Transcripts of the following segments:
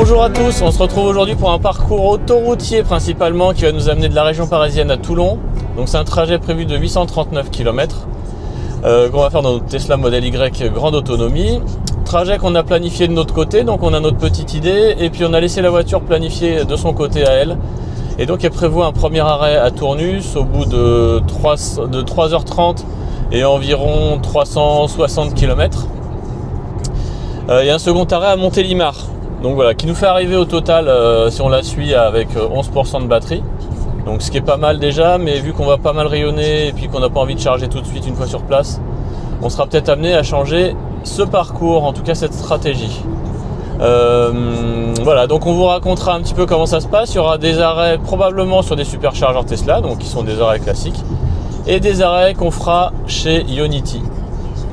Bonjour à tous, on se retrouve aujourd'hui pour un parcours autoroutier principalement qui va nous amener de la région parisienne à Toulon. Donc c'est un trajet prévu de 839 km qu'on va faire dans notre Tesla Model Y grande autonomie. Trajet qu'on a planifié de notre côté, donc on a notre petite idée et puis on a laissé la voiture planifiée de son côté à elle. Et donc elle prévoit un premier arrêt à Tournus au bout de 3h30 et environ 360 km. Il y a un second arrêt à Montélimar. Donc voilà, qui nous fait arriver au total, si on la suit, avec 11% de batterie. Donc ce qui est pas mal déjà, mais vu qu'on va pas mal rayonner et puis qu'on n'a pas envie de charger tout de suite une fois sur place, on sera peut-être amené à changer ce parcours, en tout cas cette stratégie. Voilà, donc on vous racontera un petit peu comment ça se passe. Il y aura des arrêts probablement sur des superchargeurs Tesla, donc qui sont des arrêts classiques, et des arrêts qu'on fera chez Ionity.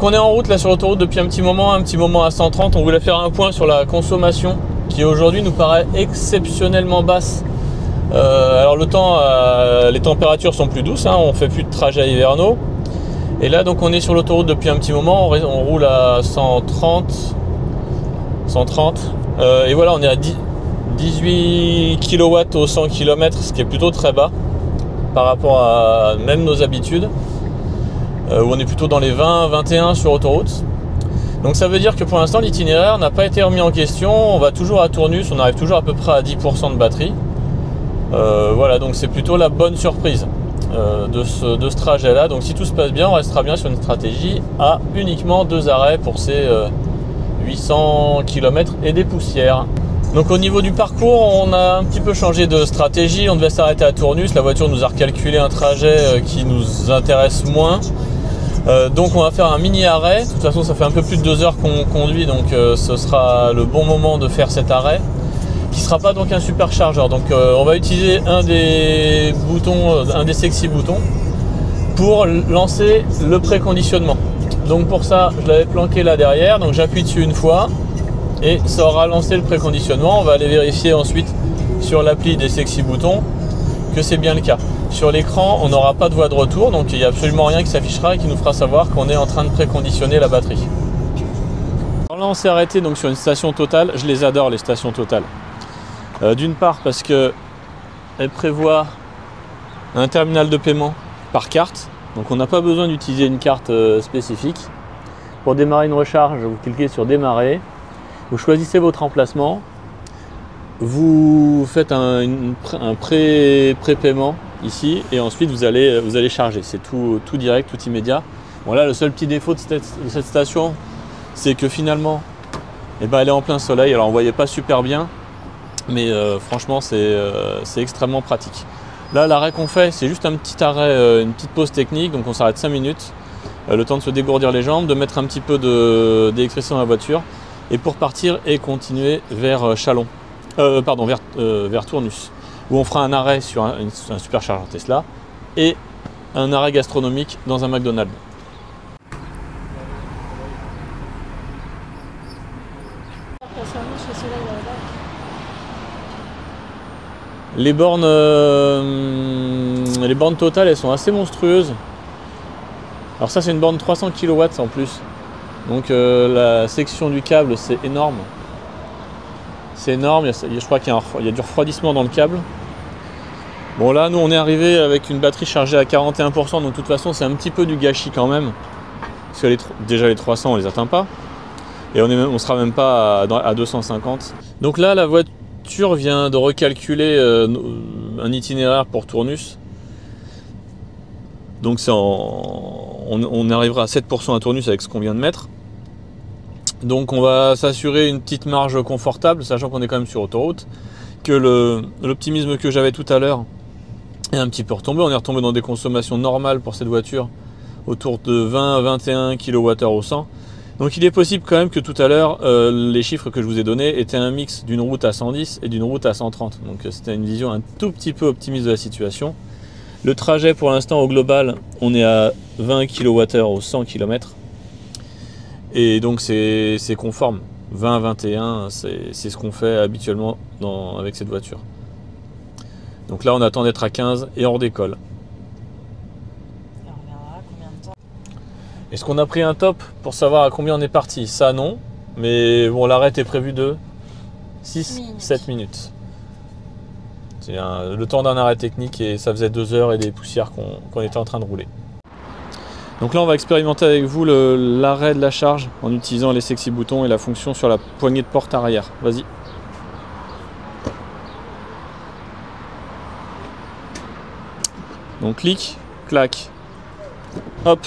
On est en route là sur l'autoroute depuis un petit moment à 130. On voulait faire un point sur la consommation qui aujourd'hui nous paraît exceptionnellement basse. Alors le temps, les températures sont plus douces, hein, on fait plus de trajets hivernaux. Et là donc on est sur l'autoroute depuis un petit moment, on roule à 130. Et voilà, on est à 18 kW au 100 km, ce qui est plutôt très bas par rapport à même nos habitudes. Où on est plutôt dans les 20-21 sur autoroute. Donc ça veut dire que pour l'instant l'itinéraire n'a pas été remis en question. On va toujours à Tournus, on arrive toujours à peu près à 10% de batterie. Voilà, donc c'est plutôt la bonne surprise de ce trajet là. Donc si tout se passe bien, on restera bien sur une stratégie à uniquement 2 arrêts pour ces 800 km et des poussières. Donc au niveau du parcours, on a un petit peu changé de stratégie. On devait s'arrêter à Tournus, la voiture nous a recalculé un trajet qui nous intéresse moins. Donc on va faire un mini arrêt. De toute façon ça fait un peu plus de 2 heures qu'on conduit, donc ce sera le bon moment de faire cet arrêt, qui sera pas donc un superchargeur. Donc on va utiliser un des boutons, un des sexy boutons pour lancer le préconditionnement. Donc pour ça je l'avais planqué là derrière, donc j'appuie dessus une fois et ça aura lancé le préconditionnement. On va aller vérifier ensuite sur l'appli des sexy boutons que c'est bien le cas. Sur l'écran, on n'aura pas de voie de retour, donc il n'y a absolument rien qui s'affichera et qui nous fera savoir qu'on est en train de préconditionner la batterie. Alors là, on s'est arrêté donc sur une station Total. Je les adore, les stations Total. D'une part parce que elles prévoient un terminal de paiement par carte, donc on n'a pas besoin d'utiliser une carte spécifique. Pour démarrer une recharge, vous cliquez sur démarrer, vous choisissez votre emplacement, vous faites un pré-paiement ici et ensuite vous allez charger. C'est tout direct, tout immédiat. Bon là, le seul petit défaut de cette station, c'est que finalement elle est en plein soleil. Alors on ne voyait pas super bien, mais franchement c'est extrêmement pratique. Là, l'arrêt qu'on fait, c'est juste un petit arrêt, une petite pause technique. Donc on s'arrête 5 minutes, le temps de se dégourdir les jambes, de mettre un petit peu d'électricité dans la voiture et pour partir et continuer vers Chalon. Vers Tournus, où on fera un arrêt sur un superchargeur Tesla et un arrêt gastronomique dans un McDonald's. Les bornes totales, elles sont assez monstrueuses. Alors ça, c'est une borne 300 kW en plus. Donc la section du câble, c'est énorme. C'est énorme, je crois qu'il y a du refroidissement dans le câble. Bon là, nous on est arrivé avec une batterie chargée à 41%, donc de toute façon c'est un petit peu du gâchis quand même. Parce que déjà les 300 on les atteint pas. Et on sera même pas à 250. Donc là la voiture vient de recalculer un itinéraire pour Tournus. Donc on arrivera à 7% à Tournus avec ce qu'on vient de mettre. Donc on va s'assurer une petite marge confortable, sachant qu'on est quand même sur autoroute, que l'optimisme que j'avais tout à l'heure est un petit peu retombé. On est retombé dans des consommations normales pour cette voiture, autour de 20-21 kWh au 100. Donc il est possible quand même que tout à l'heure, les chiffres que je vous ai donnés étaient un mix d'une route à 110 et d'une route à 130. Donc c'était une vision un tout petit peu optimiste de la situation. Le trajet pour l'instant au global, on est à 20 kWh au 100 km. Et donc c'est conforme, 20-21, c'est ce qu'on fait habituellement avec cette voiture. Donc là on attend d'être à 15 et on redécolle. Est-ce qu'on a pris un top pour savoir à combien on est parti? Ça non, mais bon l'arrêt est prévu de 6-7 minutes. C'est le temps d'un arrêt technique et ça faisait 2 heures et des poussières qu'on était en train de rouler. Donc là on va expérimenter avec vous l'arrêt de la charge en utilisant les sexy boutons et la fonction sur la poignée de porte arrière. Vas-y. Donc clic, clac, hop.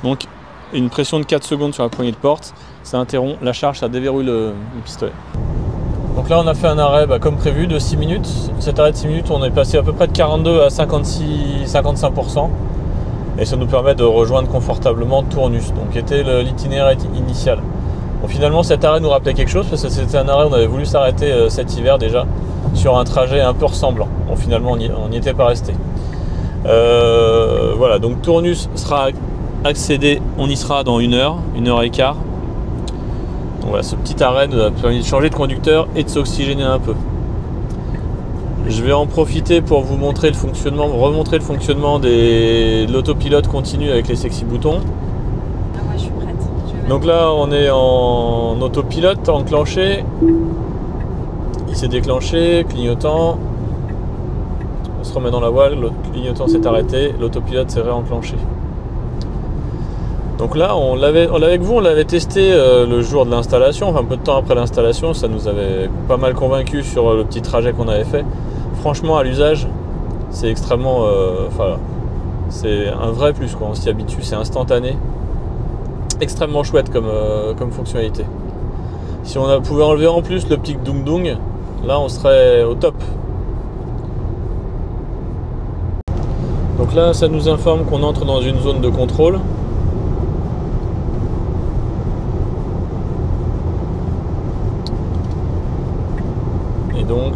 Donc une pression de 4 secondes sur la poignée de porte, ça interrompt la charge, ça déverrouille le pistolet. Donc là on a fait un arrêt comme prévu de 6 minutes. Cet arrêt de 6 minutes, on est passé à peu près de 42 à 55%. Et ça nous permet de rejoindre confortablement Tournus, donc qui était l'itinéraire initial. Bon, finalement cet arrêt nous rappelait quelque chose, parce que c'était un arrêt, on avait voulu s'arrêter cet hiver déjà, sur un trajet un peu ressemblant. Bon, finalement on n'y était pas resté. Voilà, donc Tournus sera accédé, on y sera dans 1 heure, 1 heure et quart. Donc voilà, ce petit arrêt nous a permis de changer de conducteur et de s'oxygéner un peu. Je vais en profiter pour vous montrer le fonctionnement, remontrer le fonctionnement de l'autopilote continu avec les sexy boutons. Ah, moi je suis prête. Donc là on est en autopilote enclenché. Il s'est déclenché, clignotant. On se remet dans la voile, le clignotant s'est arrêté, l'autopilote s'est réenclenché. Donc là, avec vous, on l'avait testé le jour de l'installation, enfin un peu de temps après l'installation, ça nous avait pas mal convaincu sur le petit trajet qu'on avait fait. Franchement, à l'usage, c'est extrêmement, c'est un vrai plus, quoi. On s'y habitue, c'est instantané, extrêmement chouette comme fonctionnalité. Si on pouvait enlever en plus le petit dung dung, là on serait au top. Donc là, ça nous informe qu'on entre dans une zone de contrôle. Et donc,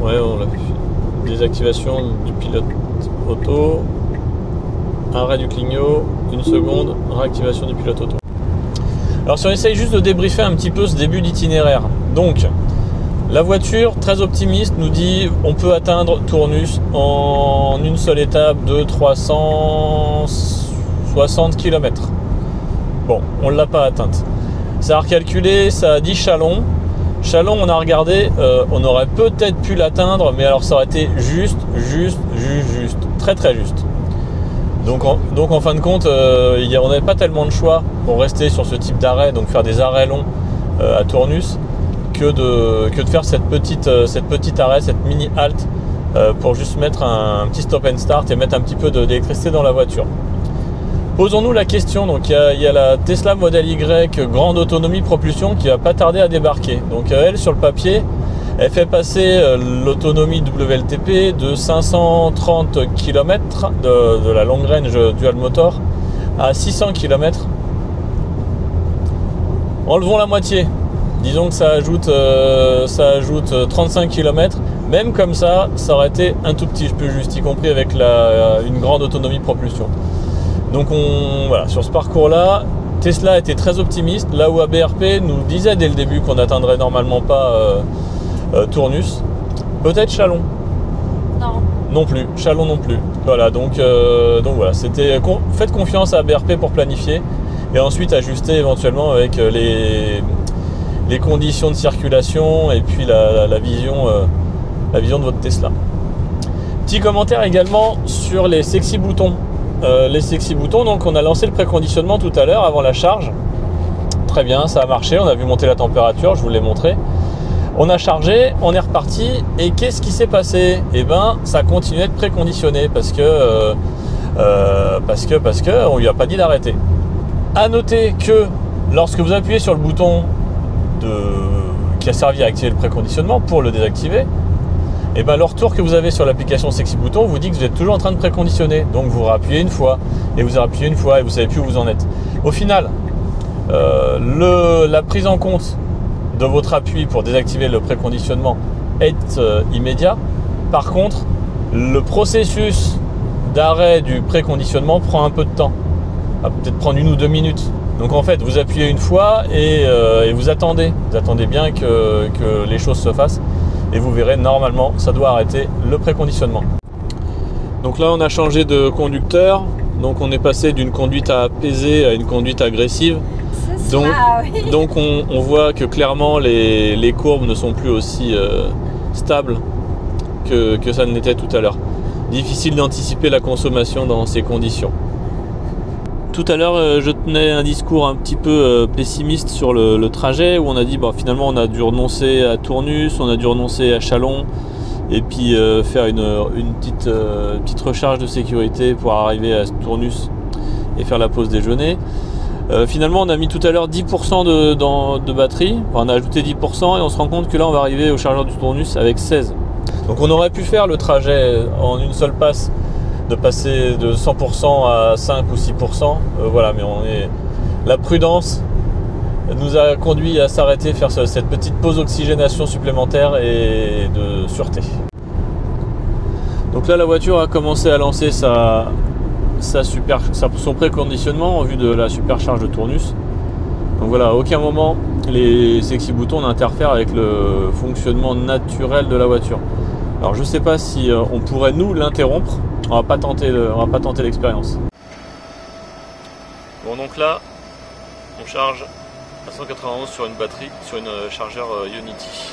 ouais, on a fait désactivation du pilote auto, arrêt du clignot, 1 seconde, réactivation du pilote auto. Alors si on essaye juste de débriefer un petit peu ce début d'itinéraire. Donc, la voiture, très optimiste, nous dit on peut atteindre Tournus en une seule étape de 360 km. Bon, on ne l'a pas atteinte. Ça a recalculé, ça a dit Châlons. Châlons, on a regardé, on aurait peut-être pu l'atteindre, mais alors ça aurait été juste, très très juste. Donc en fin de compte, on n'avait pas tellement de choix pour rester sur ce type d'arrêt, donc faire des arrêts longs à Tournus, que de faire cette petite arrêt, cette mini halte, pour juste mettre un petit stop and start et mettre un petit peu d'électricité dans la voiture. Posons-nous la question, donc il y a la Tesla Model Y grande autonomie propulsion qui va pas tarder à débarquer. Donc elle, sur le papier, elle fait passer l'autonomie WLTP de 530 km de la long range dual motor à 600 km. Enlevons la moitié. Disons que ça ajoute 35 km. Même comme ça aurait été un tout petit peu juste, y compris avec une grande autonomie propulsion. Donc voilà, sur ce parcours-là, Tesla était très optimiste, là où ABRP nous disait dès le début qu'on n'atteindrait normalement pas Tournus. Peut-être Châlons. Non. Non plus, Châlons non plus. Voilà, donc voilà, faites confiance à ABRP pour planifier et ensuite ajuster éventuellement avec les conditions de circulation et puis la vision de votre Tesla. Petit commentaire également sur les sexy boutons. Les sexy boutons, donc on a lancé le préconditionnement tout à l'heure avant la charge. Très bien, ça a marché, on a vu monter la température, je vous l'ai montré. On a chargé, on est reparti, et qu'est-ce qui s'est passé? Eh ben, ça continuait de préconditionner parce que on lui a pas dit d'arrêter. À noter que lorsque vous appuyez sur le bouton qui a servi à activer le préconditionnement pour le désactiver, et ben le retour que vous avez sur l'application Sexy Bouton vous dit que vous êtes toujours en train de préconditionner. Donc vous rappuyez une fois, et vous rappuyez une fois, et vous savez plus où vous en êtes. Au final, la prise en compte de votre appui pour désactiver le préconditionnement est immédiat. Par contre, le processus d'arrêt du préconditionnement prend un peu de temps. Ça va peut-être prendre 1 ou 2 minutes. Donc en fait, vous appuyez une fois et vous attendez. Vous attendez bien que les choses se fassent. Et vous verrez, normalement, ça doit arrêter le préconditionnement. Donc là, on a changé de conducteur. Donc on est passé d'une conduite apaisée à une conduite agressive. Donc, Ah oui. donc on voit que clairement les courbes ne sont plus aussi stables que ça ne l'était tout à l'heure. Difficile d'anticiper la consommation dans ces conditions. Tout à l'heure, je tenais un discours un petit peu pessimiste sur le trajet, où on a dit bah, finalement on a dû renoncer à Tournus, on a dû renoncer à Châlons, et puis faire une petite recharge de sécurité pour arriver à Tournus et faire la pause déjeuner. Finalement on a mis tout à l'heure 10% de batterie, enfin, on a ajouté 10% et on se rend compte que là on va arriver au chargeur du Tournus avec 16. Donc on aurait pu faire le trajet en une seule passe, de passer de 100% à 5 ou 6%, voilà, mais la prudence nous a conduit à s'arrêter, faire cette petite pause oxygénation supplémentaire et de sûreté. Donc là la voiture a commencé à lancer son préconditionnement en vue de la supercharge de Tournus. Donc voilà, à aucun moment les sexy boutons n'interfèrent avec le fonctionnement naturel de la voiture. Alors je sais pas si on pourrait nous l'interrompre, on va pas tenter l'expérience. Bon donc là, on charge à 191 sur une batterie, sur une chargeur Ionity.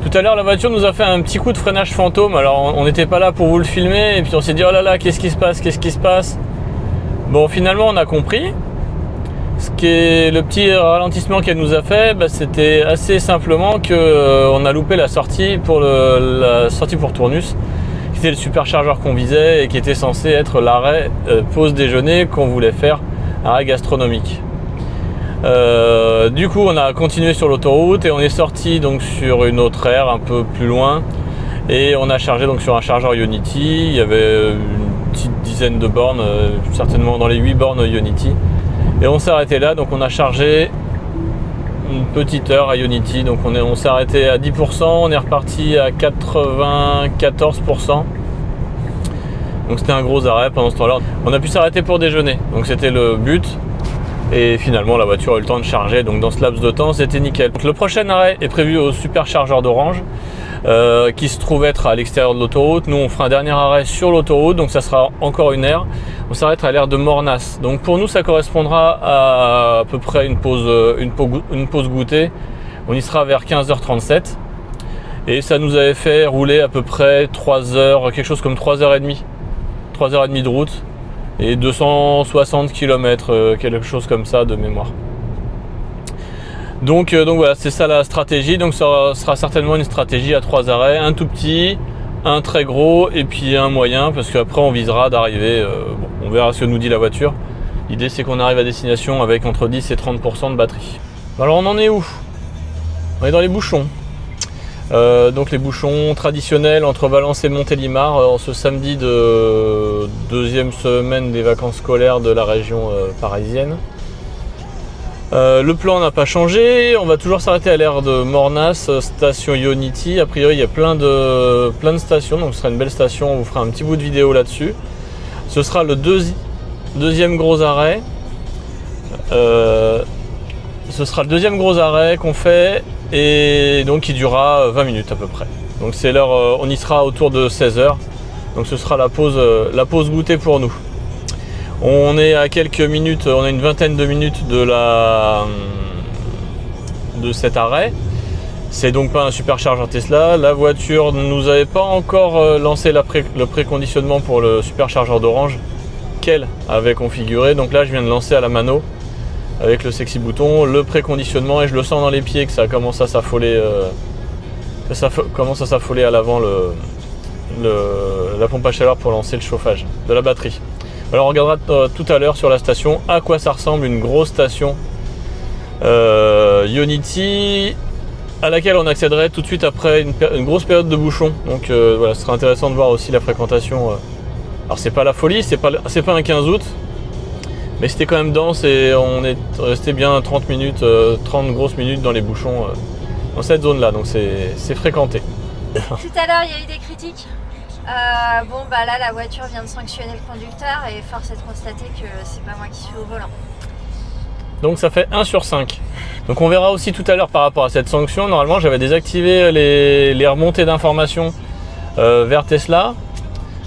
Tout à l'heure la voiture nous a fait un petit coup de freinage fantôme, alors on n'était pas là pour vous le filmer et puis on s'est dit oh là là qu'est-ce qui se passe. Bon finalement on a compris. Le petit ralentissement qu'elle nous a fait, bah, c'était assez simplement qu'on a loupé la sortie pour Tournus, qui était le superchargeur qu'on visait et qui était censé être l'arrêt pause déjeuner qu'on voulait faire, arrêt gastronomique. Du coup on a continué sur l'autoroute et on est sorti donc sur une autre aire un peu plus loin et on a chargé donc sur un chargeur Ionity. Il y avait une petite dizaine de bornes, certainement dans les 8 bornes Ionity. Et on s'est arrêté là, donc on a chargé une petite heure à Ionity, donc on s'est arrêté à 10%, on est reparti à 94%. Donc c'était un gros arrêt pendant ce temps-là. On a pu s'arrêter pour déjeuner, donc c'était le but. Et finalement la voiture a eu le temps de charger, donc dans ce laps de temps c'était nickel. Donc, le prochain arrêt est prévu au superchargeur d'Orange, qui se trouve être à l'extérieur de l'autoroute. Nous on fera un dernier arrêt sur l'autoroute, donc ça sera encore une aire. On s'arrêtera à l'aire de Mornas. Donc pour nous ça correspondra à peu près une pause goûter. On y sera vers 15h37 et ça nous avait fait rouler à peu près 3 heures, quelque chose comme 3h30 de route et 260 km, quelque chose comme ça de mémoire. Donc voilà, c'est ça la stratégie. Donc ça sera certainement une stratégie à 3 arrêts, un tout petit, un très gros et puis un moyen, parce qu'après on visera d'arriver, bon, on verra ce que nous dit la voiture. L'idée c'est qu'on arrive à destination avec entre 10 et 30% de batterie. Alors on en est où? On est dans les bouchons. Donc les bouchons traditionnels entre Valence et Montélimar en ce samedi de deuxième semaine des vacances scolaires de la région parisienne. Le plan n'a pas changé, on va toujours s'arrêter à l'aire de Mornas, station Ionity. A priori il y a plein de stations, donc ce sera une belle station, on vous fera un petit bout de vidéo là-dessus. Ce sera le deuxième gros arrêt. Ce sera le deuxième gros arrêt qu'on fait et donc qui durera 20 minutes à peu près. Donc c'est l'heure, on y sera autour de 16h, donc ce sera la pause goûter pour nous. On est à quelques minutes, on a une vingtaine de minutes de cet arrêt. C'est donc pas un superchargeur Tesla. La voiture ne nous avait pas encore lancé le préconditionnement pour le superchargeur d'Orange qu'elle avait configuré. Donc là je viens de lancer à la mano avec le sexy bouton le préconditionnement et je le sens dans les pieds que ça commence à s'affoler. Commence à s'affoler à l'avant la pompe à chaleur pour lancer le chauffage de la batterie. Alors on regardera tout à l'heure sur la station à quoi ça ressemble une grosse station Ionity à laquelle on accéderait tout de suite après une grosse période de bouchons. Donc voilà, ce sera intéressant de voir aussi la fréquentation. Alors c'est pas la folie, c'est pas un 15 août, mais c'était quand même dense et on est resté bien 30 minutes, 30 grosses minutes dans les bouchons dans cette zone là, donc c'est fréquenté. Tout à l'heure il y a eu des critiques. Bon bah là la voiture vient de sanctionner le conducteur et force est de constater que c'est pas moi qui suis au volant. Donc ça fait 1 sur 5. Donc on verra aussi tout à l'heure par rapport à cette sanction. Normalement j'avais désactivé les remontées d'informations vers Tesla.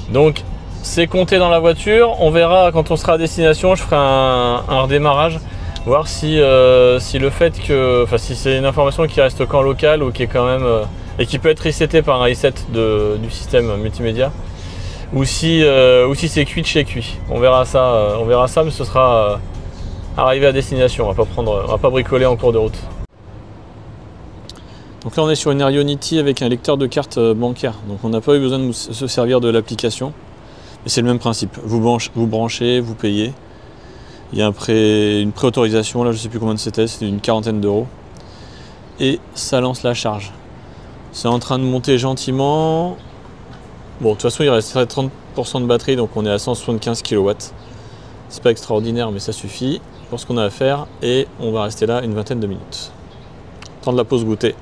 Donc c'est compté dans la voiture. On verra quand on sera à destination, je ferai un redémarrage, voir si le fait que, enfin si c'est une information qui reste qu'en local ou qui est quand même et qui peut être resetée par un reset du système multimédia, ou si c'est cuit de chez cuit. On verra ça, mais ce sera arrivé à destination. On va pas bricoler en cours de route. Donc là on est sur une Ionity avec un lecteur de carte bancaire, donc on n'a pas eu besoin de se servir de l'application, mais c'est le même principe, vous branchez, vous payez, il y a une préautorisation, là je ne sais plus combien c'était une quarantaine d'euros, et ça lance la charge. C'est en train de monter gentiment, bon de toute façon il resterait 30% de batterie, donc on est à 175 kW, c'est pas extraordinaire mais ça suffit pour ce qu'on a à faire, et on va rester là une vingtaine de minutes. Temps de la pause goûter.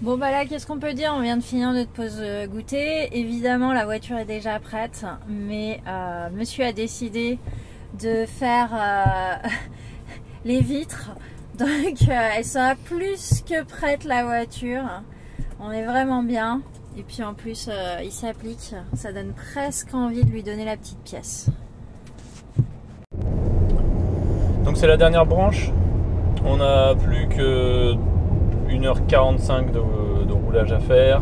Bon bah là, qu'est-ce qu'on peut dire? On vient de finir notre pause goûter. Évidemment, la voiture est déjà prête, mais monsieur a décidé de faire les vitres. Donc elle sera plus que prête, la voiture. On est vraiment bien. Et puis en plus, il s'applique. Ça donne presque envie de lui donner la petite pièce. Donc c'est la dernière branche. On n'a plus que 1h45 de roulage à faire.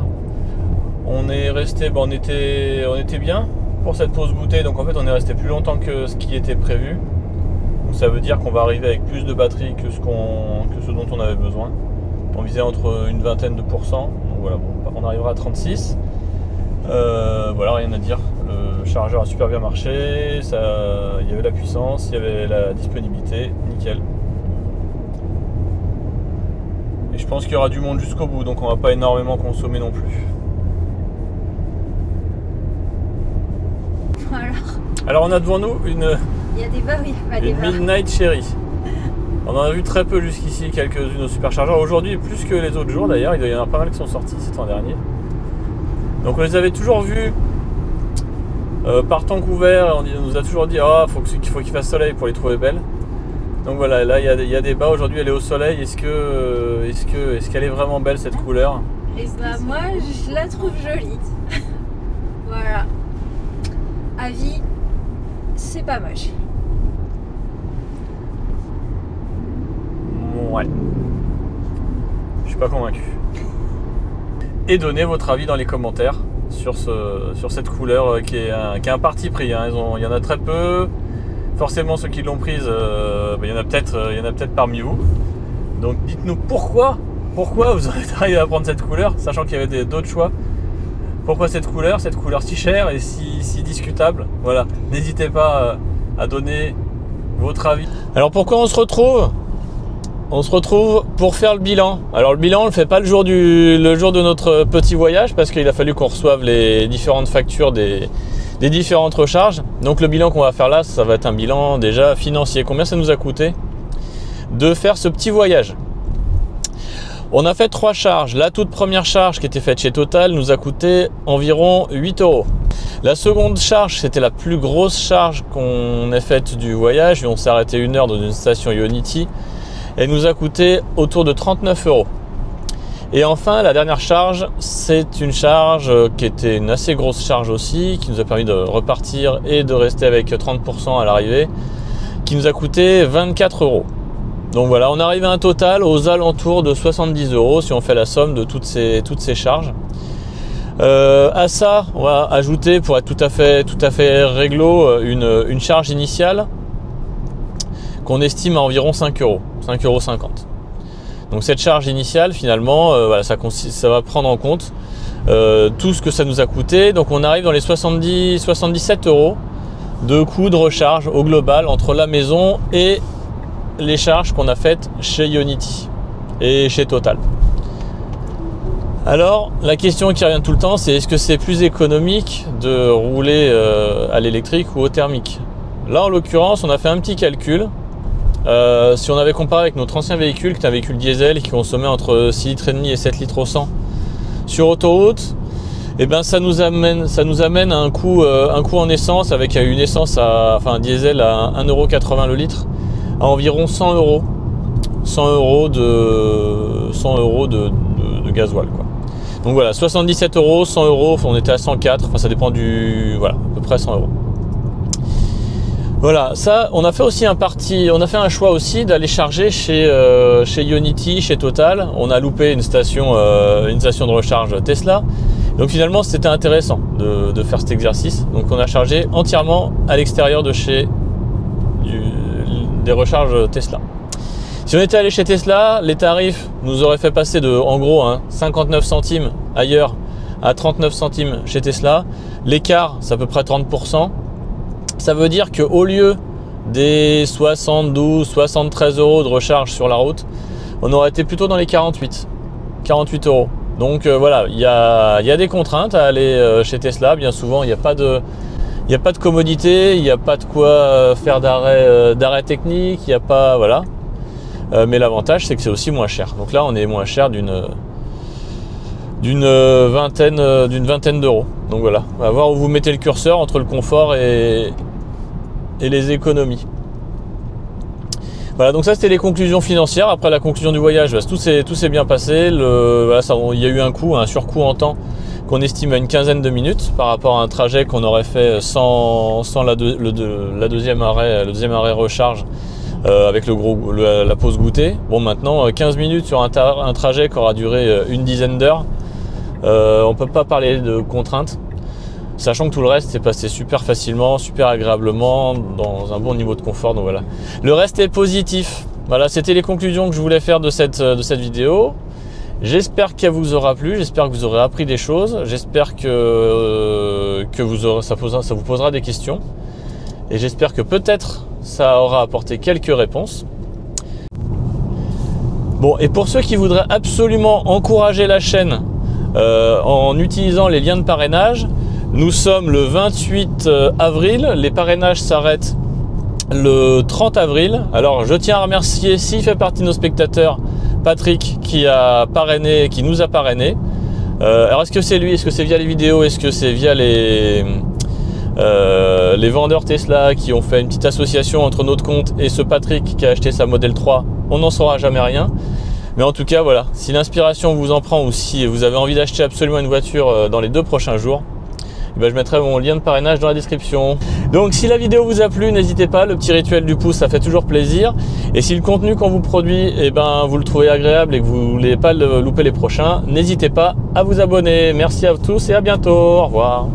On est resté, on était bien pour cette pause goûter, donc en fait on est resté plus longtemps que ce qui était prévu. Donc ça veut dire qu'on va arriver avec plus de batterie que ce dont on avait besoin. On visait entre une vingtaine de pourcents, donc voilà, bon, on arrivera à 36. Voilà, rien à dire. Le chargeur a super bien marché, il y avait la puissance, il y avait la disponibilité, nickel. Et je pense qu'il y aura du monde jusqu'au bout, donc on va pas énormément consommer non plus. Alors on a devant nous une Midnight Cherry. On en a vu très peu jusqu'ici, quelques-unes au superchargeur. Aujourd'hui, plus que les autres jours d'ailleurs, il y en a pas mal qui sont sortis, c'était l'an dernier. Donc on les avait toujours vus par temps couvert, on nous a toujours dit ah, qu'il faut qu'il fasse soleil pour les trouver belles. Donc voilà, là il y a des bas, aujourd'hui elle est au soleil, est-ce qu'elle est vraiment belle cette couleur? Et bah moi je la trouve jolie. Voilà. Avis, c'est pas moche. Ouais. Je suis pas convaincu. Et donnez votre avis dans les commentaires sur cette couleur qui est un parti pris. Hein. Il y en a très peu. Forcément, ceux qui l'ont prise, il y en a peut-être parmi vous. Donc dites-nous pourquoi vous en êtes arrivé à prendre cette couleur, sachant qu'il y avait d'autres choix. Pourquoi cette couleur si chère et si discutable? Voilà, n'hésitez pas à donner votre avis. Alors pourquoi on se retrouve? On se retrouve pour faire le bilan. Alors le bilan, on ne le fait pas le jour de notre petit voyage, parce qu'il a fallu qu'on reçoive les différentes factures des différentes recharges. Donc le bilan qu'on va faire là, ça va être un bilan déjà financier. Combien ça nous a coûté de faire ce petit voyage? On a fait 3 charges. La toute première charge qui était faite chez Total nous a coûté environ 8 €. La seconde charge, c'était la plus grosse charge qu'on ait faite du voyage. On s'est arrêté 1 heure dans une station Ionity. Elle nous a coûté autour de 39 €. Et enfin, la dernière charge, c'est une charge qui était une assez grosse charge aussi, qui nous a permis de repartir et de rester avec 30% à l'arrivée, qui nous a coûté 24 €. Donc voilà, on arrive à un total aux alentours de 70 € si on fait la somme de toutes ces charges. À ça, on va ajouter, pour être tout à fait réglo, une charge initiale qu'on estime à environ 5 €, 5,50 €. Donc cette charge initiale, finalement, voilà, ça va prendre en compte tout ce que ça nous a coûté. Donc on arrive dans les 77 € de coût de recharge au global entre la maison et les charges qu'on a faites chez Ionity et chez Total. Alors la question qui revient tout le temps, c'est est-ce que c'est plus économique de rouler à l'électrique ou au thermique? Là en l'occurrence, on a fait un petit calcul. Si on avait comparé avec notre ancien véhicule, qui est un véhicule diesel qui consommait entre 6,5 litres et 7 litres au 100 sur autoroute, et ben ça nous amène à un coût en essence, avec une essence un diesel à 1,80 € le litre, à environ 100 € 100 euros de gasoil, quoi. Donc voilà, 77 euros, 100 euros, on était à 104, enfin ça dépend du... Voilà, à peu près 100 euros. Voilà, ça, on a fait aussi on a fait un choix aussi d'aller charger chez Ionity, chez Total. On a loupé une station de recharge Tesla. Donc finalement, c'était intéressant de faire cet exercice. Donc on a chargé entièrement à l'extérieur de des recharges Tesla. Si on était allé chez Tesla, les tarifs nous auraient fait passer de, en gros, 59 centimes ailleurs à 39 centimes chez Tesla. L'écart, c'est à peu près 30%. Ça veut dire qu'au lieu des 72, 73 euros de recharge sur la route, on aurait été plutôt dans les 48 euros. Donc voilà, il y a des contraintes à aller chez Tesla. Bien souvent, il n'y a pas de commodité, il n'y a pas de quoi faire d'arrêt technique, il n'y a pas, voilà. Mais l'avantage, c'est que c'est aussi moins cher. Donc là, on est moins cher d'une vingtaine d'euros. Donc voilà, on va voir où vous mettez le curseur entre le confort et les économies. Voilà, donc ça c'était les conclusions financières. Après la conclusion du voyage, tout s'est bien passé. Voilà, il y a eu un surcoût en temps qu'on estime à une quinzaine de minutes par rapport à un trajet qu'on aurait fait sans le deuxième arrêt recharge avec la pause goûter. Bon, maintenant 15 minutes sur un trajet qui aura duré une dizaine d'heures, on peut pas parler de contraintes. Sachant que tout le reste s'est passé super facilement, super agréablement, dans un bon niveau de confort. Donc voilà. Le reste est positif. Voilà, c'était les conclusions que je voulais faire de cette vidéo. J'espère qu'elle vous aura plu, j'espère que vous aurez appris des choses, j'espère que ça vous posera des questions. Et j'espère que peut-être ça aura apporté quelques réponses. Bon, et pour ceux qui voudraient absolument encourager la chaîne en utilisant les liens de parrainage, nous sommes le 28 avril, les parrainages s'arrêtent le 30 avril. Alors je tiens à remercier, s'il fait partie de nos spectateurs, Patrick qui nous a parrainé. Alors est-ce que c'est lui, est-ce que c'est via les vidéos, est-ce que c'est via les vendeurs Tesla qui ont fait une petite association entre notre compte et ce Patrick qui a acheté sa Model 3, on n'en saura jamais rien. Mais en tout cas voilà, si l'inspiration vous en prend ou si vous avez envie d'acheter absolument une voiture dans les 2 prochains jours, je mettrai mon lien de parrainage dans la description. Donc si la vidéo vous a plu, n'hésitez pas, le petit rituel du pouce, ça fait toujours plaisir. Et si le contenu qu'on vous produit, vous le trouvez agréable et que vous ne voulez pas louper les prochains, n'hésitez pas à vous abonner. Merci à tous et à bientôt. Au revoir.